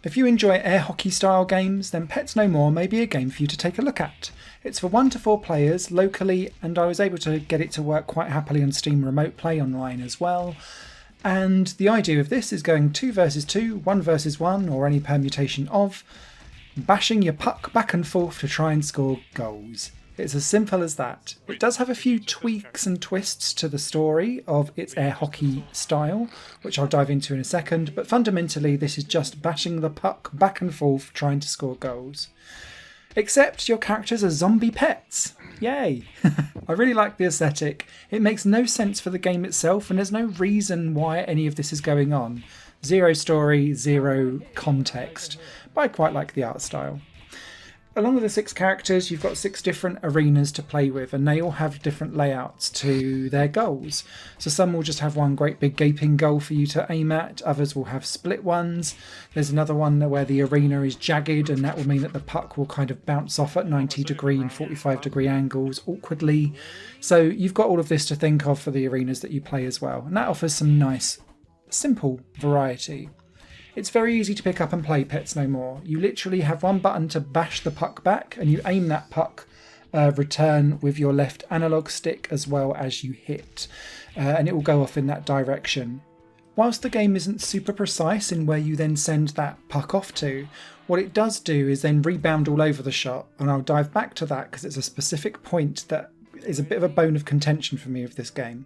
If you enjoy air hockey style games, then Pets No More may be a game for you to take a look at. It's for 1 to 4 players locally, and I was able to get it to work quite happily on Steam Remote Play online as well. And the idea of this is going 2 versus 2, 1 versus 1, or any permutation of, bashing your puck back and forth to try and score goals. It's as simple as that. It does have a few tweaks and twists to the story of its air hockey style, which I'll dive into in a second, but fundamentally this is just bashing the puck back and forth trying to score goals. Except your characters are zombie pets. Yay! I really like the aesthetic. It makes no sense for the game itself, and there's no reason why any of this is going on. Zero story, zero context, but I quite like the art style. Along with the 6 characters, you've got 6 different arenas to play with, and they all have different layouts to their goals. So some will just have one great big gaping goal for you to aim at, others will have split ones. There's another one where the arena is jagged, and that will mean that the puck will kind of bounce off at 90 degree and 45 degree angles awkwardly. So you've got all of this to think of for the arenas that you play as well, and that offers some nice, simple variety. It's very easy to pick up and play Pets No More. You literally have one button to bash the puck back, and you aim that puck return with your left analog stick as well as you hit, and it will go off in that direction. Whilst the game isn't super precise in where you then send that puck off to, what it does do is then rebound all over the shot, and I'll dive back to that because it's a specific point that is a bit of a bone of contention for me of this game.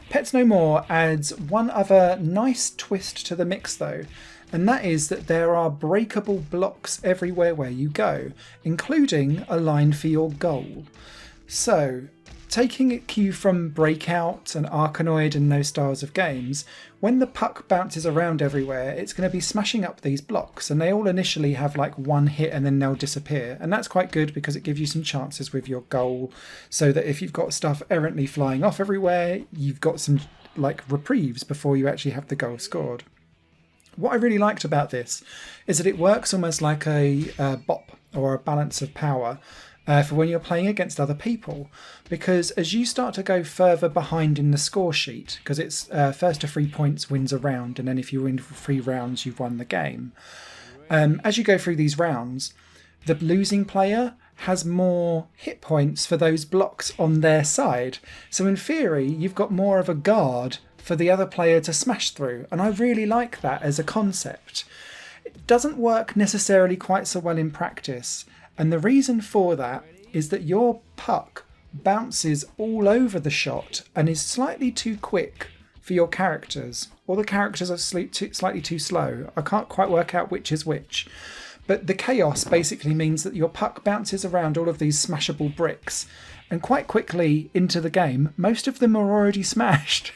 Pets No More adds one other nice twist to the mix though, and that is that there are breakable blocks everywhere where you go, including a line for your goal. So, taking a cue from Breakout and Arkanoid and those styles of games, when the puck bounces around everywhere, it's going to be smashing up these blocks, and they all initially have like one hit and then they'll disappear, and that's quite good because it gives you some chances with your goal, so that if you've got stuff errantly flying off everywhere, you've got some like reprieves before you actually have the goal scored. What I really liked about this is that it works almost like a bop or a balance of power for when you're playing against other people, because as you start to go further behind in the score sheet, because it's first to 3 points wins a round, and then if you win for 3 rounds you've won the game. As you go through these rounds, the losing player has more hit points for those blocks on their side, so in theory you've got more of a guard for the other player to smash through, and I really like that as a concept. It doesn't work necessarily quite so well in practice, and the reason for that is that your puck bounces all over the shot and is slightly too quick for your characters, or the characters are slightly too slow. I can't quite work out which is which. But the chaos basically means that your puck bounces around all of these smashable bricks, and quite quickly into the game, most of them are already smashed.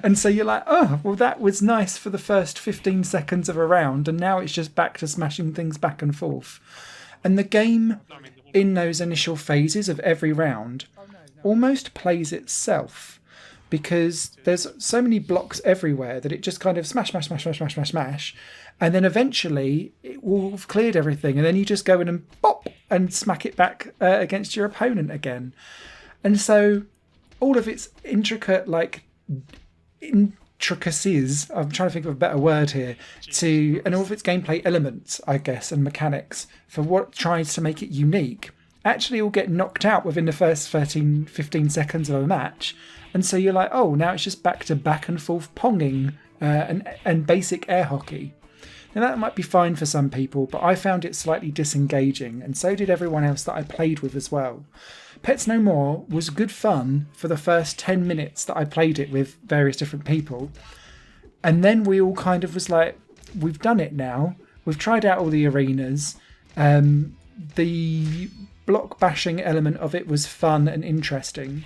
And so you're like, oh, well, that was nice for the first 15 seconds of a round, and now it's just back to smashing things back and forth. And the game, in those initial phases of every round, almost plays itself, because there's so many blocks everywhere that it just kind of smash, and then eventually it will have cleared everything, and then you just go in and pop and smack it back against your opponent again. And so all of its intricate intricacies, I'm trying to think of a better word here, and all of its gameplay elements, I guess, and mechanics for what tries to make it unique, actually all get knocked out within the first 15 seconds of a match. And so you're like, oh, now it's just back and forth ponging and basic air hockey. Now that might be fine for some people, but I found it slightly disengaging, and so did everyone else that I played with as well. Pets No More was good fun for the first 10 minutes that I played it with various different people. And then we all kind of was like, we've done it now. We've tried out all the arenas. The block bashing element of it was fun and interesting.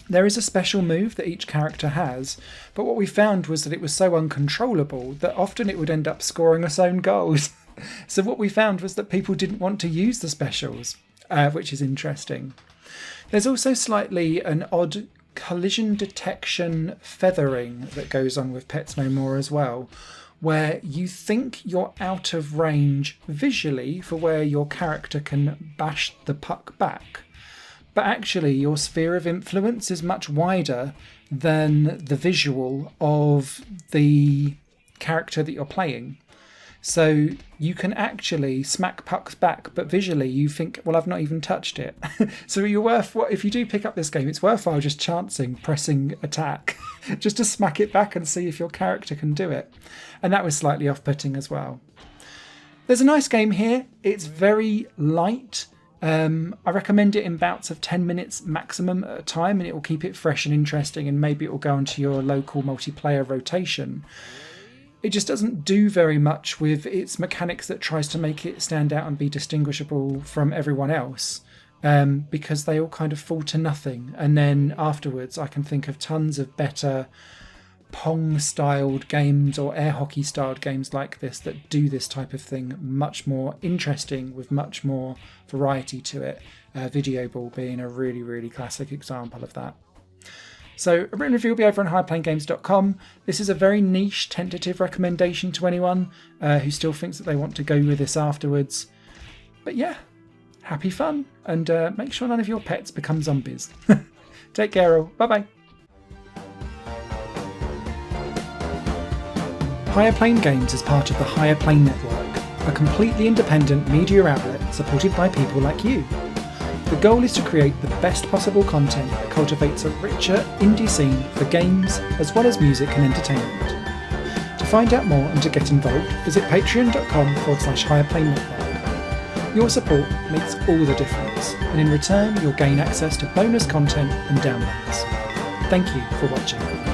There is a special move that each character has, but what we found was that it was so uncontrollable that often it would end up scoring its own goals. So what we found was that people didn't want to use the specials, which is interesting. There's also slightly an odd collision detection feathering that goes on with Pets No More as well, where you think you're out of range visually for where your character can bash the puck back. But actually your sphere of influence is much wider than the visual of the character that you're playing. So you can actually smack pucks back, but visually you think, well, I've not even touched it. So if you do pick up this game, it's worthwhile just chancing, pressing attack, just to smack it back and see if your character can do it. And that was slightly off-putting as well. There's a nice game here. It's very light. I recommend it in bouts of 10 minutes maximum at a time, and it will keep it fresh and interesting, and maybe it will go onto your local multiplayer rotation. It just doesn't do very much with its mechanics that tries to make it stand out and be distinguishable from everyone else, because they all kind of fall to nothing. And then afterwards I can think of tons of better Pong-styled games or air hockey-styled games like this that do this type of thing much more interesting, with much more variety to it. Video Ball being a really, really classic example of that. So a written review will be over on highplayinggames.com. This is a very niche, tentative recommendation to anyone who still thinks that they want to go with this afterwards. But yeah, happy fun, and make sure none of your pets become zombies. Take care all. Bye-bye. Higher Plane Games is part of the Higher Plane Network, a completely independent media outlet supported by people like you. The goal is to create the best possible content that cultivates a richer indie scene for games as well as music and entertainment. To find out more and to get involved, visit patreon.com/Higher Plane Network. Your support makes all the difference, and in return you'll gain access to bonus content and downloads. Thank you for watching.